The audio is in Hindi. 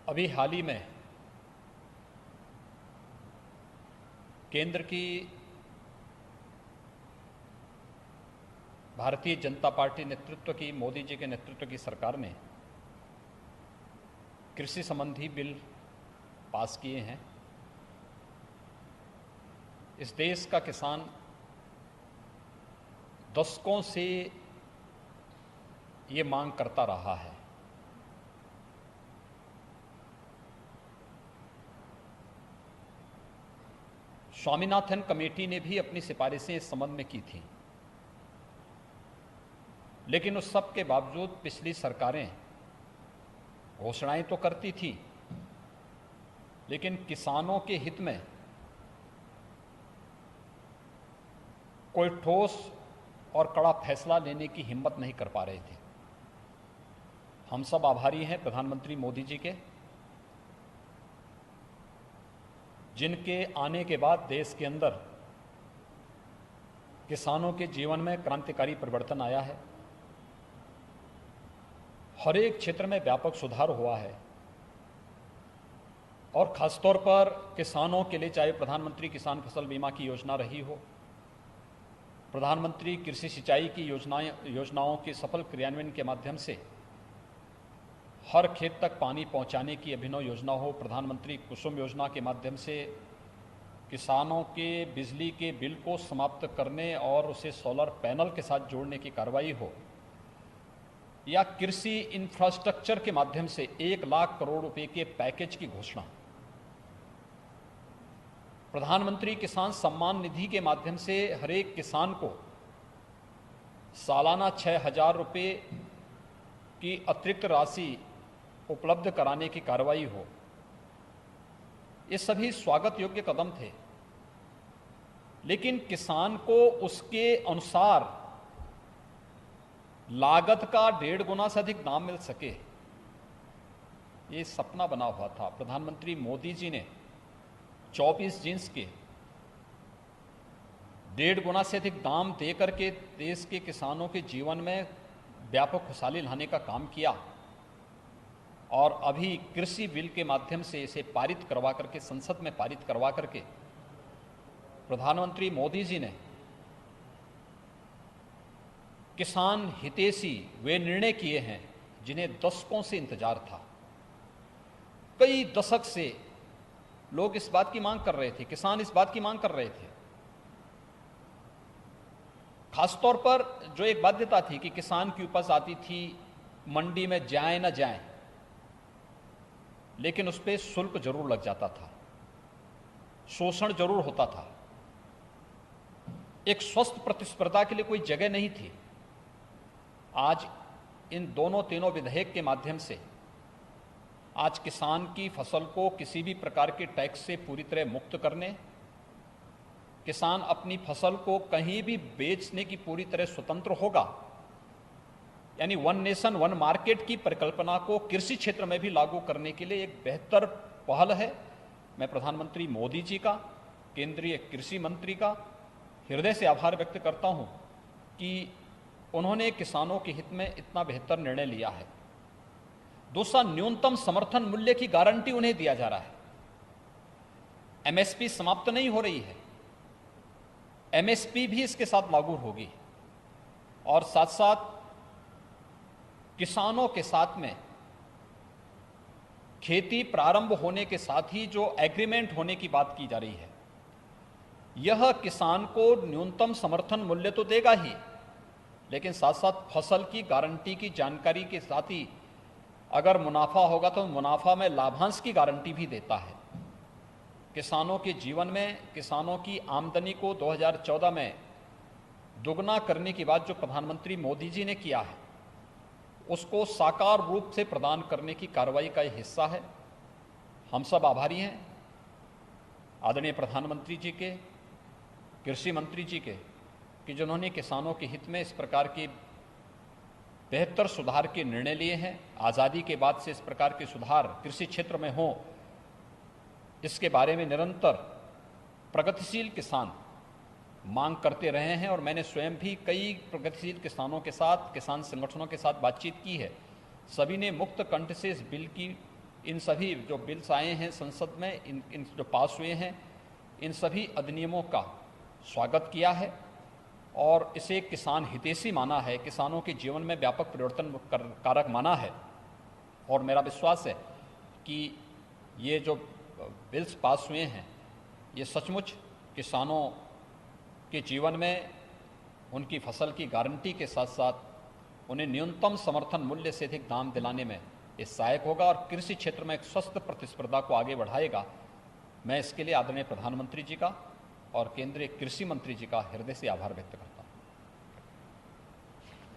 अभी हाल ही में केंद्र की भारतीय जनता पार्टी नेतृत्व की, मोदी जी के नेतृत्व की सरकार ने कृषि संबंधी बिल पास किए हैं। इस देश का किसान दशकों से ये मांग करता रहा है। स्वामीनाथन कमेटी ने भी अपनी सिफारिशें इस संबंध में की थी, लेकिन उस सब के बावजूद पिछली सरकारें घोषणाएं तो करती थी, लेकिन किसानों के हित में कोई ठोस और कड़ा फैसला लेने की हिम्मत नहीं कर पा रहे थे। हम सब आभारी हैं प्रधानमंत्री मोदी जी के, जिनके आने के बाद देश के अंदर किसानों के जीवन में क्रांतिकारी परिवर्तन आया है। हर एक क्षेत्र में व्यापक सुधार हुआ है और खासतौर पर किसानों के लिए, चाहे प्रधानमंत्री किसान फसल बीमा की योजना रही हो, प्रधानमंत्री कृषि सिंचाई की योजनाओं के सफल क्रियान्वयन के माध्यम से हर खेत तक पानी पहुंचाने की अभिनव योजना हो, प्रधानमंत्री कुसुम योजना के माध्यम से किसानों के बिजली के बिल को समाप्त करने और उसे सोलर पैनल के साथ जोड़ने की कार्रवाई हो, या कृषि इंफ्रास्ट्रक्चर के माध्यम से 1 लाख करोड़ रुपए के पैकेज की घोषणा, प्रधानमंत्री किसान सम्मान निधि के माध्यम से हर एक किसान को सालाना 6,000 रुपये की अतिरिक्त राशि उपलब्ध कराने की कार्रवाई हो, ये सभी स्वागत योग्य कदम थे। लेकिन किसान को उसके अनुसार लागत का 1.5 गुना से अधिक दाम मिल सके, ये सपना बना हुआ था। प्रधानमंत्री मोदी जी ने 24 जींस के 1.5 गुना से अधिक दाम देकर के देश के किसानों के जीवन में व्यापक खुशहाली लाने का काम किया और अभी कृषि बिल के माध्यम से इसे पारित करवा करके, संसद में पारित करवा करके प्रधानमंत्री मोदी जी ने किसान हितैषी वे निर्णय किए हैं जिन्हें दशकों से इंतजार था। कई दशक से लोग इस बात की मांग कर रहे थे, किसान इस बात की मांग कर रहे थे। खासतौर पर जो एक बाध्यता थी कि किसान की उपज आती थी, मंडी में जाए न जाए, लेकिन उस पर शुल्क जरूर लग जाता था, शोषण जरूर होता था, एक स्वस्थ प्रतिस्पर्धा के लिए कोई जगह नहीं थी। आज इन तीनों विधेयक के माध्यम से आज किसान की फसल को किसी भी प्रकार के टैक्स से पूरी तरह मुक्त करने, किसान अपनी फसल को कहीं भी बेचने की पूरी तरह स्वतंत्र होगा, यानी 1 नेशन 1 मार्केट की परिकल्पना को कृषि क्षेत्र में भी लागू करने के लिए एक बेहतर पहल है। मैं प्रधानमंत्री मोदी जी का, केंद्रीय कृषि मंत्री का हृदय से आभार व्यक्त करता हूं कि उन्होंने किसानों के हित में इतना बेहतर निर्णय लिया है। दूसरा, न्यूनतम समर्थन मूल्य की गारंटी उन्हें दिया जा रहा है। एमएसपी समाप्त नहीं हो रही है, एमएसपी भी इसके साथ लागू होगी और साथ साथ किसानों के साथ में खेती प्रारंभ होने के साथ ही जो एग्रीमेंट होने की बात की जा रही है, यह किसान को न्यूनतम समर्थन मूल्य तो देगा ही, लेकिन साथ साथ फसल की गारंटी की जानकारी के साथ ही अगर मुनाफा होगा तो मुनाफा में लाभांश की गारंटी भी देता है। किसानों के जीवन में, किसानों की आमदनी को 2014 में दुगना करने की बात जो प्रधानमंत्री मोदी जी ने किया है, उसको साकार रूप से प्रदान करने की कार्रवाई का यह हिस्सा है। हम सब आभारी हैं आदरणीय प्रधानमंत्री जी के, कृषि मंत्री जी के, कि जिन्होंने किसानों के हित में इस प्रकार के बेहतर सुधार के निर्णय लिए हैं। आज़ादी के बाद से इस प्रकार के सुधार कृषि क्षेत्र में हों, इसके बारे में निरंतर प्रगतिशील किसान मांग करते रहे हैं और मैंने स्वयं भी कई प्रगतिशील किसानों के साथ, किसान संगठनों के साथ बातचीत की है। सभी ने मुक्त कंठ से इस बिल की इन सभी जो बिल्स आए हैं संसद में, इन जो पास हुए हैं, इन सभी अधिनियमों का स्वागत किया है और इसे किसान हितैषी माना है, किसानों के जीवन में व्यापक परिवर्तन कारक माना है। और मेरा विश्वास है कि ये जो बिल्स पास हुए हैं ये सचमुच किसानों के जीवन में उनकी फसल की गारंटी के साथ साथ उन्हें न्यूनतम समर्थन मूल्य से अधिक दाम दिलाने में ये सहायक होगा और कृषि क्षेत्र में एक स्वस्थ प्रतिस्पर्धा को आगे बढ़ाएगा। मैं इसके लिए आदरणीय प्रधानमंत्री जी का और केंद्रीय कृषि मंत्री जी का हृदय से आभार व्यक्त करता हूँ।